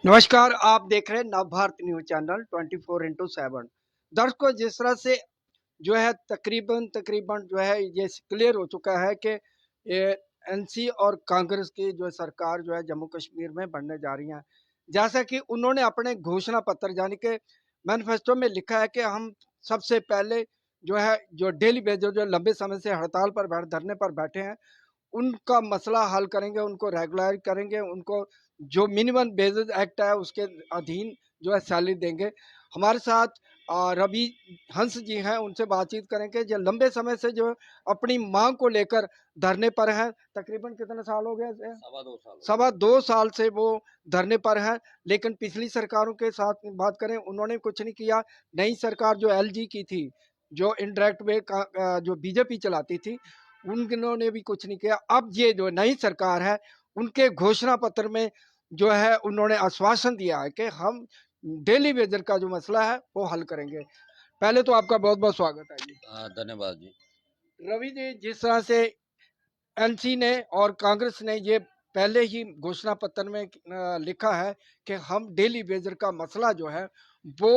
नमस्कार, आप देख रहे हैं नवभारत न्यूज़ चैनल 24/7। दर्शकों, जिस तरह से जो है तकरीबन जो है ये क्लियर हो चुका है कि ये एनसी और कांग्रेस की जो सरकार जो है जम्मू कश्मीर में बनने जा रही है। जैसा कि उन्होंने अपने घोषणा पत्र यानी कि मैनिफेस्टो में लिखा है कि हम सबसे पहले जो है जो डेली बेसिस जो लंबे समय से हड़ताल पर धरने पर बैठे हैं उनका मसला हल करेंगे, उनको रेगुलर करेंगे, उनको जो मिनिमम वेजेस एक्ट है उसके अधीन जो है सैलरी देंगे। हमारे साथ रवि हंस जी हैं, उनसे बातचीत करेंगे जो लंबे समय से जो अपनी मांग को लेकर धरने पर हैं। तकरीबन कितने साल हो गए इसे? सवा 2 साल हो सवा 2 साल से वो धरने पर हैं, लेकिन पिछली सरकारों के साथ बात करें उन्होंने कुछ नहीं किया। नई सरकार जो एलजी की थी, जो इनडायरेक्ट वे का जो बीजेपी चलाती थी, उन्होंने भी कुछ नहीं किया। अब ये जो नई सरकार है, उनके घोषणा पत्र में जो है उन्होंने आश्वासन दिया है कि हम डेली वेजर का जो मसला है वो हल करेंगे। पहले तो आपका बहुत-बहुत स्वागत है जी। धन्यवाद जी। रवि जी, जिस तरह से एनसी ने और कांग्रेस ने ये पहले ही घोषणा पत्र में लिखा है कि हम डेली वेजर का मसला जो है वो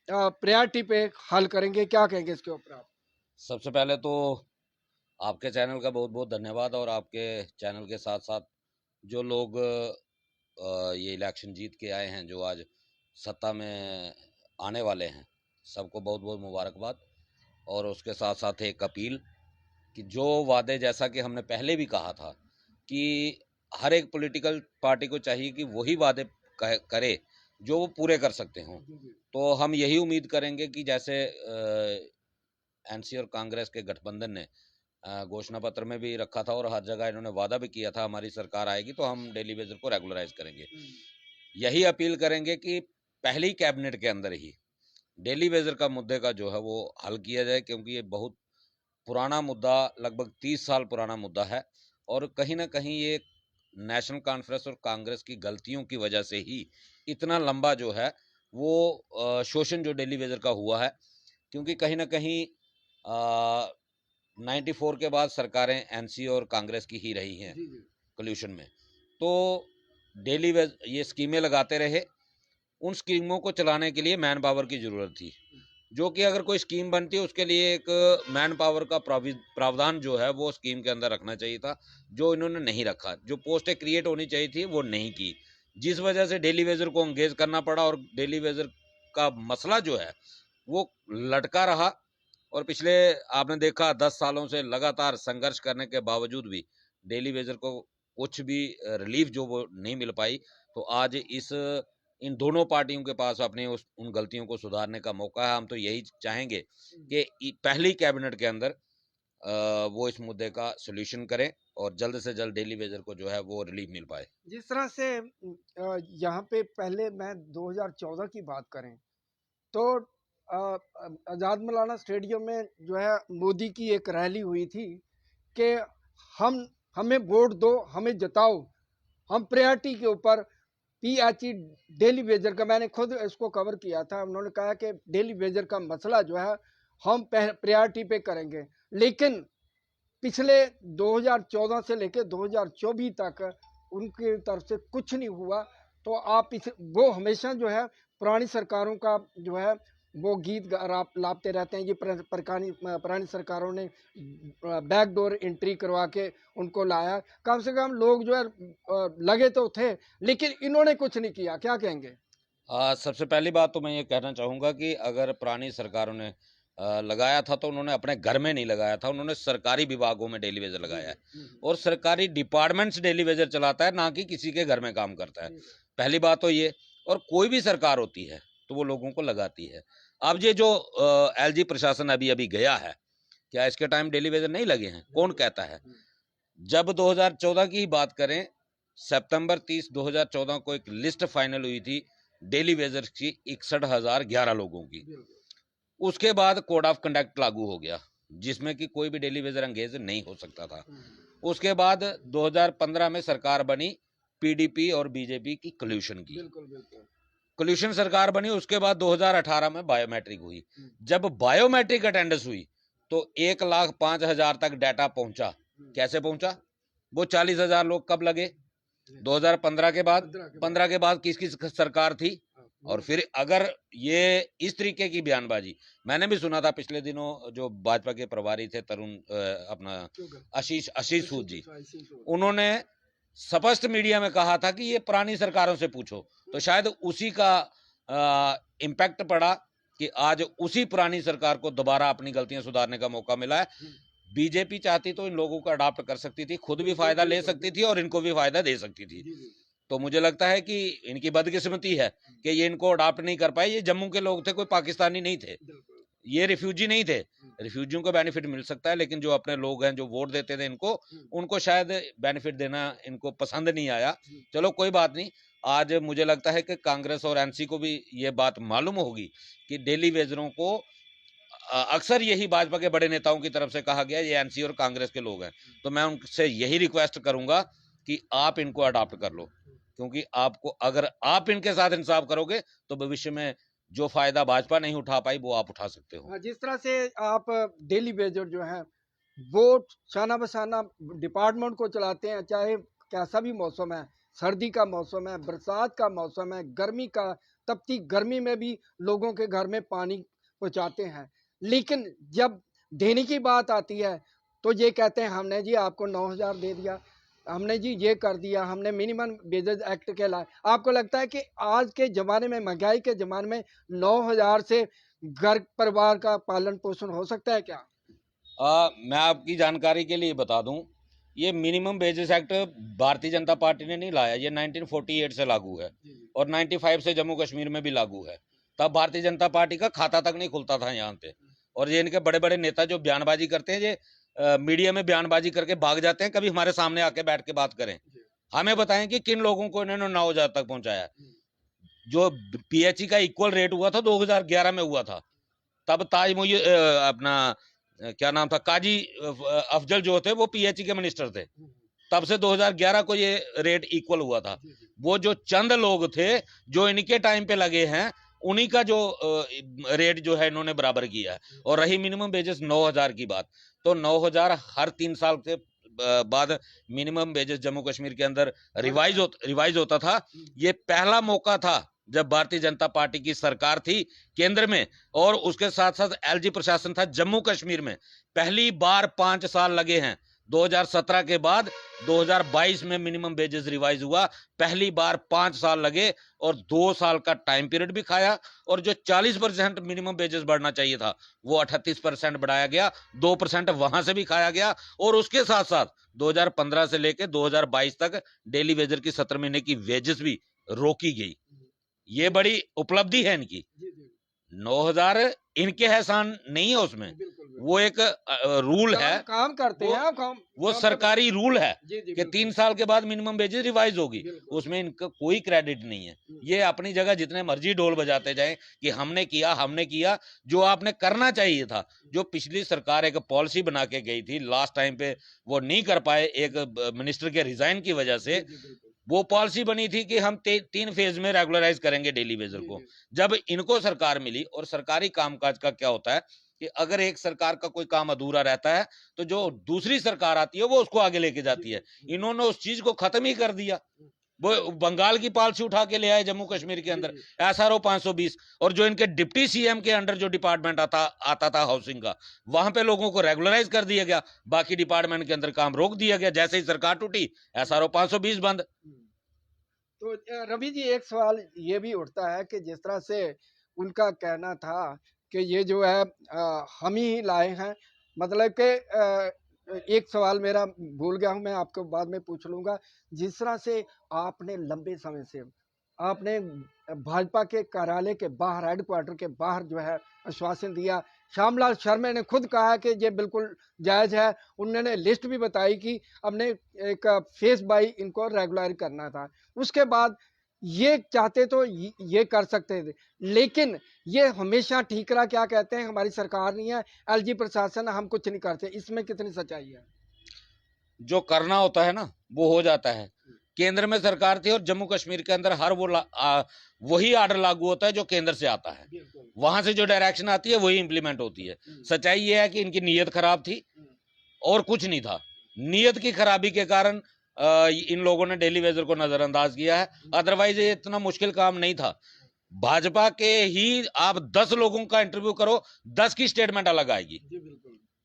प्रायोरिटी पे हल करेंगे, क्या कहेंगे इसके ऊपर आप? सबसे पहले तो आपके चैनल का बहुत-बहुत धन्यवाद और आपके चैनल के साथ-साथ जो लोग ये इलेक्शन जीत के आए हैं, जो आज सत्ता में आने वाले हैं, सबको बहुत-बहुत मुबारकबाद। और उसके साथ-साथ एक अपील कि जो वादे, जैसा कि हमने पहले भी कहा था कि हर एक पॉलिटिकल पार्टी को चाहिए कि वही वादे करे जो वो पूरे कर सकते हों। तो हम यही उम्मीद करेंगे कि जैसे एनसी और कांग्रेस के गठबंधन ने घोषणा पत्र में भी रखा था और हर जगह इन्होंने वादा भी किया था, हमारी सरकार आएगी तो हम डेली वेजर को रेगुलराइज करेंगे। यही अपील करेंगे कि पहली कैबिनेट के अंदर ही डेली वेजर का मुद्दे का जो है वो हल किया जाए, क्योंकि ये बहुत पुराना मुद्दा, लगभग 30 साल पुराना मुद्दा है और कहीं ना कहीं ये नेशनल कॉन्फ्रेंस और कांग्रेस की गलतियों की वजह से ही इतना लंबा जो है वो शोषण जो डेली वेजर का हुआ है। क्योंकि कहीं ना कहीं 94 के बाद सरकारें एनसी और कांग्रेस की ही रही हैं कल्यूशन में। तो डेली वेज ये स्कीमें लगाते रहे, उन स्कीमों को चलाने के लिए मैन पावर की ज़रूरत थी, जो कि अगर कोई स्कीम बनती है उसके लिए एक मैन पावर का प्रावधान जो है वो स्कीम के अंदर रखना चाहिए था, जो इन्होंने नहीं रखा। जो पोस्टें क्रिएट होनी चाहिए थी वो नहीं की, जिस वजह से डेली वेजर को एंगेज करना पड़ा और डेली वेजर का मसला जो है वो लटका रहा। और पिछले आपने देखा 10 सालों से लगातार संघर्ष करने के बावजूद भी डेली वेजर को कुछ भी रिलीफ जो वो नहीं मिल पाई। तो आज इन दोनों पार्टियों के पास अपनी उन गलतियों को सुधारने का मौका है। हम तो यही चाहेंगे कि पहली कैबिनेट के अंदर वो इस मुद्दे का सॉल्यूशन करें और जल्द से जल्द डेली वेजर को जो है वो रिलीफ मिल पाए। जिस तरह से यहाँ पे पहले मैं 2014 की बात करें तो आज़ाद मौलाना स्टेडियम में जो है मोदी की एक रैली हुई थी कि हम हमें वोट दो, हमें जिताओ, हम प्रायोरिटी के ऊपर पीएचई डेली वेजर का, मैंने खुद इसको कवर किया था। उन्होंने कहा कि डेली वेजर का मसला जो है हम प्रायोरिटी पे करेंगे, लेकिन पिछले 2014 से लेकर 2024 तक उनकी तरफ से कुछ नहीं हुआ। तो आप इस वो हमेशा जो है पुरानी सरकारों का जो है वो गीत लाते रहते हैं। ये पुरानी सरकारों ने बैकडोर एंट्री करवा के उनको लाया। कम से कम लोग जो है लगे तो थे, लेकिन इन्होंने कुछ नहीं किया। क्या कहेंगे? सबसे पहली बात तो मैं ये कहना चाहूँगा कि अगर पुरानी सरकारों ने लगाया था तो उन्होंने अपने घर में नहीं लगाया था, उन्होंने सरकारी विभागों में डेली वेजर लगाया है। और सरकारी डिपार्टमेंट्स डेली वेजर चलाता है, ना कि किसी के घर में काम करता है। पहली बात तो ये। और कोई भी सरकार होती है तो वो लोगों को लगाती है। अब ये जो एलजी प्रशासन अभी अभी गया है, क्या इसके टाइम डेली वेजर नहीं लगे हैं? कौन कहता है? जब 2014 की ही बात करें, सितंबर 30 2014 को एक लिस्ट फाइनल हुई थी डेली वेजर की 61,011 लोगों की। उसके बाद कोड ऑफ कंडक्ट लागू हो गया, जिसमें कि कोई भी डेली वेजर एंगेज नहीं हो सकता था। उसके बाद 2015 में सरकार बनी पीडीपी और बीजेपी की कल्यूशन की। कल्यूशन सरकार बनी। उसके बाद 2018 में बायोमेट्रिक हुई। जब बायोमेट्रिक अटेंडेंस हुई तो 1,05,000 तक डाटा पहुंचा। कैसे पहुंचा? वो 40,000 लोग कब लगे? 2015 के बाद 15 के बाद किसकी सरकार थी? और फिर अगर ये इस तरीके की बयानबाजी, मैंने भी सुना था पिछले दिनों जो भाजपा के प्रभारी थे तरुण अपना आशीष सूद जी, उन्होंने स्पष्ट मीडिया में कहा था कि ये पुरानी सरकारों से पूछो, तो शायद उसी का इम्पैक्ट पड़ा कि आज उसी पुरानी सरकार को दोबारा अपनी गलतियां सुधारने का मौका मिला है। बीजेपी चाहती तो इन लोगों को अडॉप्ट कर सकती थी, खुद भी फायदा ले सकती थी और इनको भी फायदा दे सकती थी। तो मुझे लगता है कि इनकी बदकिस्मती है कि ये इनको अडॉप्ट नहीं कर पाए। ये जम्मू के लोग थे, कोई पाकिस्तानी नहीं थे, ये रिफ्यूजी नहीं थे। रिफ्यूजियों को बेनिफिट मिल सकता है, लेकिन जो अपने लोग हैं जो वोट देते थे इनको, उनको शायद बेनिफिट देना इनको पसंद नहीं आया। चलो कोई बात नहीं, आज मुझे लगता है कि कांग्रेस और एनसी को भी ये बात मालूम होगी कि डेली वेजरों को अक्सर यही भाजपा के बड़े नेताओं की तरफ से कहा गया ये एनसी और कांग्रेस के लोग हैं। तो मैं उनसे यही रिक्वेस्ट करूंगा कि आप इनको अडॉप्ट कर लो, क्योंकि आपको अगर आप इनके साथ इंसाफ करोगे तो भविष्य में जो फायदा भाजपा नहीं उठा पाई वो आप उठा सकते हो। जिस तरह से आप डेली वेजर जो है वो शाना बशाना डिपार्टमेंट को चलाते हैं, चाहे कैसा भी मौसम है, सर्दी का मौसम है, बरसात का मौसम है, गर्मी का, तपती गर्मी में भी लोगों के घर में पानी पहुंचाते हैं, लेकिन जब देने की बात आती है तो ये कहते हैं हमने जी आपको 9,000 दे दिया, हमने जी ये कर दिया, हमने मिनिमम वेजेस एक्ट के लाए। आपको लगता है कि आज के ज़माने में, महंगाई के ज़माने में 9,000 से घर परिवार का पालन पोषण हो सकता है क्या? मैं आपकी जानकारी के लिए बता दूं, ये minimum wages act Bharatiya Janata party ने नहीं लाया, ये 1948 से लागू है और 95 से जम्मू कश्मीर में भी लागू है। तब भारतीय जनता पार्टी का खाता तक नहीं खुलता था यहाँ पे। और ये इनके बड़े बड़े नेता जो बयानबाजी करते हैं, ये मीडिया में बयानबाजी करके भाग जाते हैं, कभी हमारे सामने आके बैठ के बात करें, हमें बताएं कि किन लोगों को इन्होंने 9,000 तक पहुंचाया। जो पीएचई का इक्वल रेट हुआ था 2011 में हुआ था, तब ताज अपना क्या नाम था, काजी अफजल जो थे वो पीएचई के मिनिस्टर थे, तब से 2011 को ये रेट इक्वल हुआ था। वो जो चंद लोग थे जो इनके टाइम पे लगे हैं, उन्हीं का जो रेट जो है इन्होंने बराबर किया है। और रही मिनिमम वेजेस 9,000 की बात, तो 9,000 हर 3 साल के बाद मिनिमम वेजेस जम्मू कश्मीर के अंदर रिवाइज होता था। ये पहला मौका था जब भारतीय जनता पार्टी की सरकार थी केंद्र में और उसके साथ साथ एलजी प्रशासन था जम्मू कश्मीर में। पहली बार 5 साल लगे हैं, 2017 के बाद 2022 में मिनिमम वेजेस रिवाइज हुआ, पहली बार 5 साल लगे और 2 साल का टाइम पीरियड भी खाया। और जो 40% मिनिमम वेजेस बढ़ना चाहिए था वो 38% बढ़ाया गया, 2% वहां से भी खाया गया। और उसके साथ साथ 2015 से लेकर 2022 तक डेली वेजर की 17 महीने की वेजेस भी रोकी गई। ये बड़ी उपलब्धि है इनकी। 9,000 इनके एहसान नहीं है, उसमें वो एक रूल है, काम करते हैं वो सरकारी रूल है कि 3 साल के बाद मिनिमम वेजेस रिवाइज होगी, उसमें इनका कोई क्रेडिट नहीं है। ये अपनी जगह जितने मर्जी ढोल बजाते जाएं कि हमने किया, जो आपने करना चाहिए था। जो पिछली सरकार एक पॉलिसी बना के गई थी, लास्ट टाइम पे वो नहीं कर पाए एक मिनिस्टर के रिजाइन की वजह से। वो पॉलिसी बनी थी कि हम 3 फेज में रेगुलराइज करेंगे डेली वेजर को। जब इनको सरकार मिली, और सरकारी कामकाज का क्या होता है कि अगर एक सरकार का कोई काम अधूरा रहता है तो जो दूसरी सरकार आती है वो उसको आगे लेके जाती है। इन्होंने उस चीज को खत्म ही कर दिया। वो बंगाल की पॉलिसी उठा के ले आए जम्मू कश्मीर के अंदर, SRO 520। और जो इनके डिप्टी सीएम के अंडर जो डिपार्टमेंट आता था हाउसिंग का, वहां पे लोगों को रेगुलराइज कर दिया गया, बाकी डिपार्टमेंट के अंदर काम रोक दिया गया। जैसे ही सरकार टूटी, SRO 520 बंद। तो रवि जी, एक सवाल ये भी उठता है कि जिस तरह से उनका कहना था कि ये जो है हम ही लाए हैं, मतलब कि एक सवाल मेरा भूल गया हूं, मैं आपको बाद में पूछ लूंगा। जिस तरह से आपने लंबे समय से आपने भाजपा के कार्यालय के बाहर, हेडक्वार्टर के बाहर जो है आश्वासन दिया, श्यामलाल शर्मा ने खुद कहा कि ये बिल्कुल जायज़ है। उन्होंने लिस्ट भी बताई कि हमने एक फेस बाई इनको रेगुलर करना था। उसके बाद ये चाहते तो ये कर सकते थे, लेकिन ये हमेशा ठीकरा क्या कहते हैं, हमारी सरकार नहीं है, एलजी प्रशासन, हम कुछ नहीं करते। इसमें कितनी सच्चाई है? जो करना होता है ना वो हो जाता है। केंद्र में सरकार थी और जम्मू कश्मीर के अंदर हर वही ऑर्डर लागू होता है जो केंद्र से आता है। वहां से जो डायरेक्शन आती है वही इंप्लीमेंट होती है। सच्चाई ये है कि इनकी नीयत खराब थी और कुछ नहीं था। नीयत की खराबी के कारण इन लोगों ने डेली वेजर को नजरअंदाज किया है, अदरवाइज ये इतना मुश्किल काम नहीं था। भाजपा के ही आप 10 लोगों का इंटरव्यू करो, 10 की स्टेटमेंट अलग आएगी,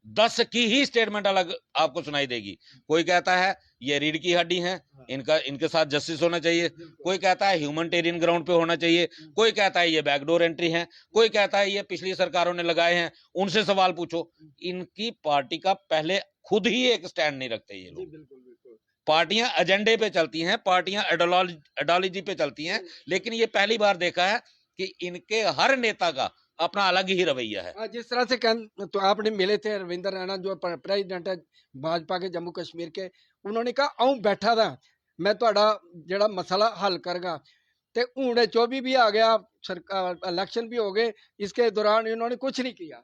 10 की ही स्टेटमेंट अलग आपको सुनाई देगी। कोई कहता है ये रीढ़ की हड्डी है, इनके साथ जस्टिस होना चाहिए, कोई कहता है ह्यूमैनिटेरियन ग्राउंड पे होना चाहिए, कोई कहता है ये बैकडोर एंट्री है, कोई कहता है ये पिछली सरकारों ने लगाए हैं, उनसे सवाल पूछो। इनकी पार्टी का पहले खुद ही एक स्टैंड नहीं रखते ये लोग। पार्टियां एजेंडे पे चलती हैं, पार्टियां आइडियोलॉजी पे चलती हैं, लेकिन ये पहली बार देखा है कि इनके हर नेता का अपना अलग ही रवैया है। जिस तरह से तो आपने मिले थे रविंद्र रैना जो प्रेसिडेंट है भाजपा के जम्मू कश्मीर के, उन्होंने कहा आऊं बैठा था मैं ਤੁਹਾਡਾ ਜਿਹੜਾ मसला हल करगा, ते हूं 24 भी आ गया, सरकार इलेक्शन भी हो गए, इसके दौरान इन्होंने कुछ नहीं किया।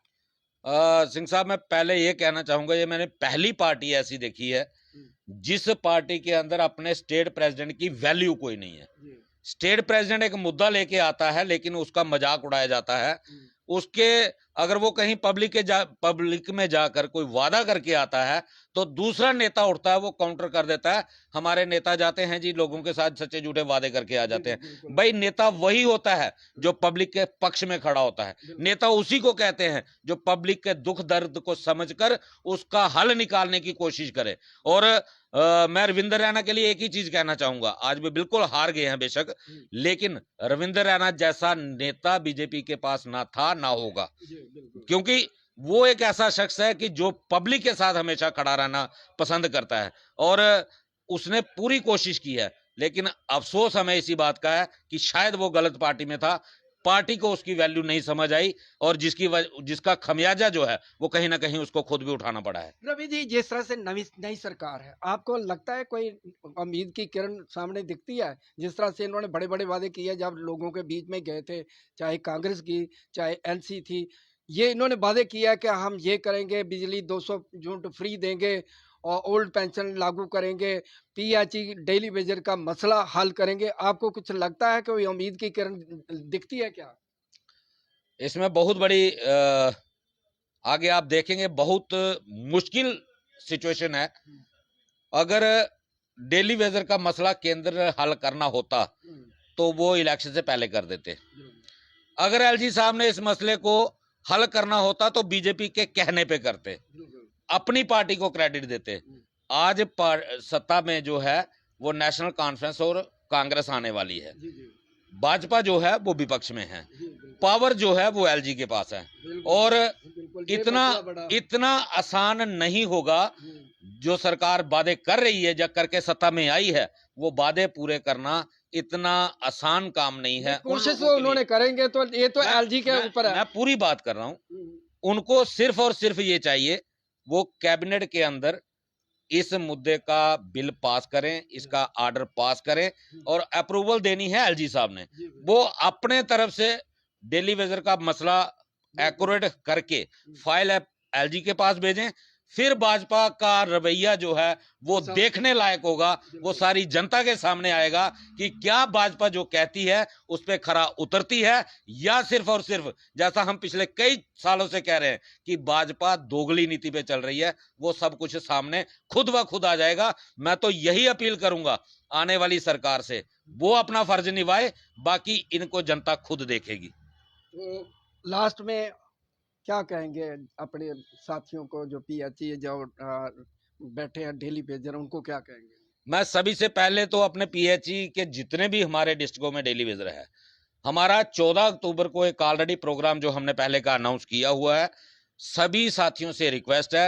सिंह साहब, मैं पहले ये कहना चाहूंगा, ये मैंने पहली पार्टी ऐसी देखी है जिस पार्टी के अंदर अपने स्टेट प्रेसिडेंट की वैल्यू कोई नहीं है। स्टेट प्रेसिडेंट एक मुद्दा लेके आता है लेकिन उसका मजाक उड़ाया जाता है। उसके अगर वो कहीं पब्लिक में जाकर कोई वादा करके आता है तो दूसरा नेता उठता है, वो काउंटर कर देता है, हमारे नेता जाते हैं जी लोगों के साथ सच्चे झूठे वादे करके आ जाते हैं। भाई नेता वही होता है जो पब्लिक के पक्ष में खड़ा होता है। नेता उसी को कहते हैं जो पब्लिक के दुख दर्द को समझकर उसका हल निकालने की कोशिश करे। और मैं रविंद्र रैना के लिए एक ही चीज कहना चाहूंगा, आज भी बिल्कुल हार गए हैं बेशक, लेकिन रविंद्र रैना जैसा नेता बीजेपी के पास ना था ना होगा, क्योंकि वो एक ऐसा शख्स है कि जो पब्लिक के साथ हमेशा खड़ा रहना पसंद करता है और उसने पूरी कोशिश की है। लेकिन अफसोस हमें इसी बात का है कि शायद वो गलत पार्टी में था, पार्टी को उसकी वैल्यू नहीं समझ आई और जिसका खमियाजा जो है वो कहीं ना कहीं उसको खुद भी उठाना पड़ा है। रवि जी, जिस तरह से नई सरकार है, आपको लगता है कोई उम्मीद की किरण सामने दिखती है? जिस तरह से इन्होंने बड़े बड़े वादे किए जब लोगों के बीच में गए थे, चाहे कांग्रेस की चाहे एनसी थी, ये इन्होंने वादे किया कि हम ये करेंगे, बिजली 200 यूनिट फ्री देंगे और ओल्ड पेंशन लागू करेंगे, पीएचई डेली वेजर का मसला हल करेंगे। आपको कुछ लगता है कि कोई उम्मीद की किरण दिखती है क्या? इसमें बहुत बड़ी आगे आप देखेंगे बहुत मुश्किल सिचुएशन है। अगर डेली वेजर का मसला केंद्र हल करना होता तो वो इलेक्शन से पहले कर देते। अगर एलजी साहब ने इस मसले को हल करना होता तो बीजेपी के कहने पे करते, अपनी पार्टी को क्रेडिट देते। आज सत्ता में जो है वो नेशनल कॉन्फ्रेंस और कांग्रेस आने वाली है, भाजपा जो है वो विपक्ष में है, पावर जो है वो एलजी के पास है और इतना आसान नहीं होगा। जो सरकार वादे कर रही है, जब करके सत्ता में आई है, वो वादे पूरे करना इतना आसान काम नहीं है। कोशिश वो उन्होंने करेंगे तो ये तो एलजी के ऊपर है। मैं पूरी बात कर रहा हूं, उनको सिर्फ और सिर्फ ये चाहिए वो कैबिनेट के अंदर इस मुद्दे का बिल पास करें, इसका ऑर्डर पास करें और अप्रूवल देनी है एलजी साहब ने। वो अपने तरफ से डेली वेजर का मसला एक्यूरेट करके फाइल एलजी के पास भेजें, फिर भाजपा का रवैया जो है वो देखने लायक होगा, वो सारी जनता के सामने आएगा कि क्या भाजपा जो कहती है उस पर खरा उतरती है या सिर्फ और सिर्फ जैसा हम पिछले कई सालों से कह रहे हैं कि भाजपा दोगली नीति पे चल रही है, वो सब कुछ सामने खुद ब खुद आ जाएगा। मैं तो यही अपील करूंगा आने वाली सरकार से, वो अपना फर्ज निभाए, बाकी इनको जनता खुद देखेगी। तो लास्ट में क्या कहेंगे अपने साथियों को जो पीएचई जो बैठे हैं डेली वेजर, उनको क्या कहेंगे? मैं सभी से पहले तो अपने पीएचई के जितने भी हमारे डिस्ट्रिक्टों में डेली वेजर है, हमारा 14 अक्टूबर को एक ऑलरेडी प्रोग्राम जो हमने पहले का अनाउंस किया हुआ है, सभी साथियों से रिक्वेस्ट है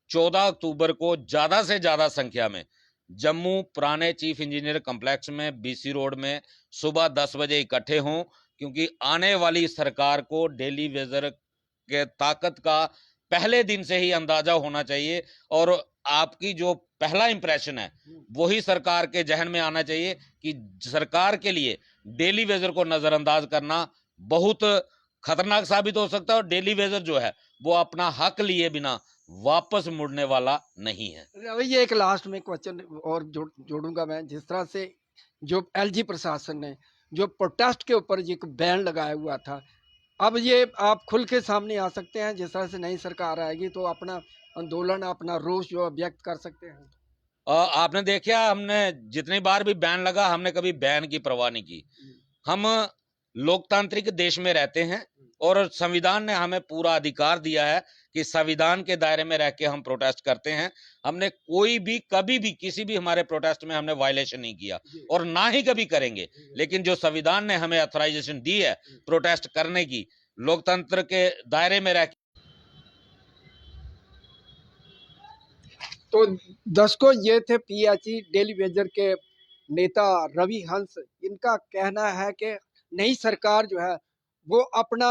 14 अक्टूबर को ज्यादा से ज्यादा संख्या में जम्मू पुराने चीफ इंजीनियर कॉम्प्लेक्स में बीसी रोड में सुबह 10 बजे इकट्ठे हों, क्योंकि आने वाली सरकार को डेली वेजर के ताकत का पहले दिन से ही अंदाजा होना चाहिए और आपकी जो पहला इंप्रेशन है वही सरकार के जहन में आना चाहिए कि सरकार के लिए डेली वेजर को नजरअंदाज करना बहुत खतरनाक साबित हो सकता है और डेली वेजर जो है वो अपना हक लिए बिना वापस मुड़ने वाला नहीं है। ये एक लास्ट में क्वेश्चन और जोड़ूंगा मैं, जिस तरह से जो एलजी प्रशासन ने जो प्रोटेस्ट के ऊपर एक बैन लगाया हुआ था, अब ये आप खुल के सामने आ सकते हैं, जिस तरह से नई सरकार आएगी तो अपना आंदोलन अपना रोष जो व्यक्त कर सकते हैं? आपने देखा, हमने जितनी बार भी बैन लगा, हमने कभी बैन की परवाह नहीं की। हम लोकतांत्रिक देश में रहते हैं और संविधान ने हमें पूरा अधिकार दिया है कि संविधान के दायरे में रह के हम प्रोटेस्ट करते हैं। हमने कोई भी कभी भी किसी भी हमारे प्रोटेस्ट में हमने वायलेशन नहीं किया और ना ही कभी करेंगे। लेकिन जो संविधान ने हमें ऑथराइजेशन दी है प्रोटेस्ट करने की, लोकतंत्र के दायरे में रह। तो दर्शकों, ये थे पीएचई डेली वेजर के नेता रवि हंस। इनका कहना है कि नई सरकार जो है वो अपना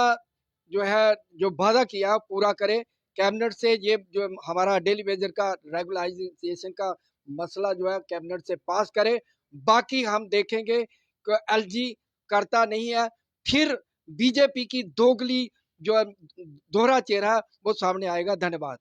जो है जो वादा किया पूरा करे। कैबिनेट से ये जो हमारा डेली वेजर का रेगुलराइजेशन का मसला जो है कैबिनेट से पास करे। बाकी हम देखेंगे कि एलजी करता नहीं है, फिर बीजेपी की दोगली जो दोहरा चेहरा वो सामने आएगा। धन्यवाद।